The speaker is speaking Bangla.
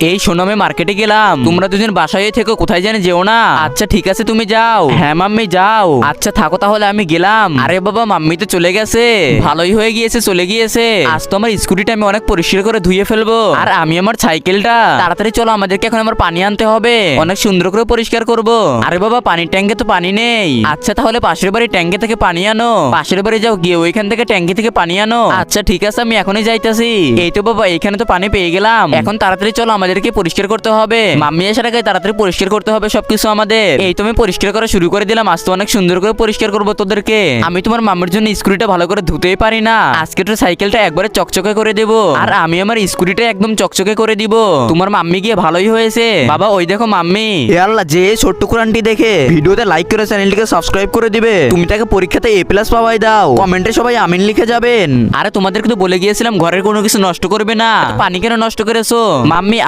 এই শোনো, আমি মার্কেটে গেলাম, তোমরা দুজন বাসায় থেকে কোথায় জানি যেও না। আচ্ছা ঠিক আছে, তুমি যাও। হ্যাঁ মাম্মি যাও। আচ্ছা থাকো তাহলে, আমি গেলাম। আরে বাবা, মাম্মি তো চলে গেছে, ভালোই হয়ে গিয়েছে, চলে গিয়েছে। আজ তো আমার স্কুটিটা আমি অনেক পরিষ্কার করে ধুয়ে ফেলবো, আর আমি আমার সাইকেলটা। তাড়াতাড়ি চলো, আমাদেরকে এখন আমার পানি আনতে হবে, অনেক সুন্দর করে পরিষ্কার করব। আরে বাবা, পানির ট্যাঙ্কে তো পানি নেই। আচ্ছা তাহলে পাশের বাড়ি ট্যাঙ্কি থেকে পানি আনো, পাশের বাড়ি যাও, গিয়ে ওইখান থেকে ট্যাঙ্কি থেকে পানি আনো। আচ্ছা ঠিক আছে, আমি এখনই যাইতাছি। এই তো বাবা, এখানে তো পানি পেয়ে গেলাম। এখন তাড়াতাড়ি চলো, আমাদেরকে পরিষ্কার করতে হবে, মাম্মি আসার আগে তাড়াতাড়ি পরিষ্কার করতে হবে সবকিছু আমাদের। এই তো আমি পরিষ্কার করা শুরু করে দিলাম, আজ তো অনেক সুন্দর করে পরিষ্কার করবো তোদেরকে। আমি তোমার মাম্মির জন্য স্কুটিটা ভালো করে ধুতেই পারি না, আজকে তো সাইকেলটা একবারে চকচকে করে দেবো, আর আমি আমার স্কুটিটা একদম চকচকে করে দিব। তোমার মাম্মি গিয়ে ভালোই হয়েছে বাবা, ওই দেখো মাম্মি। এ আল্লাহ, যে ছোট্ট কোরআনটি দেখে ভিডিওতে লাইক করে চ্যানেলটিকে সাবস্ক্রাইব করে দিবে। তুমি তাকে পরীক্ষাতে A+ পাওয়াই দাও, কমেন্টে সবাই আমিন লিখে যাবেন। আরে তোমাদেরকে তো বলে গিয়েছিলাম ঘরের কোনো কিছু নষ্ট করবে না, পানি কেন নষ্ট করেছো? মাম্মি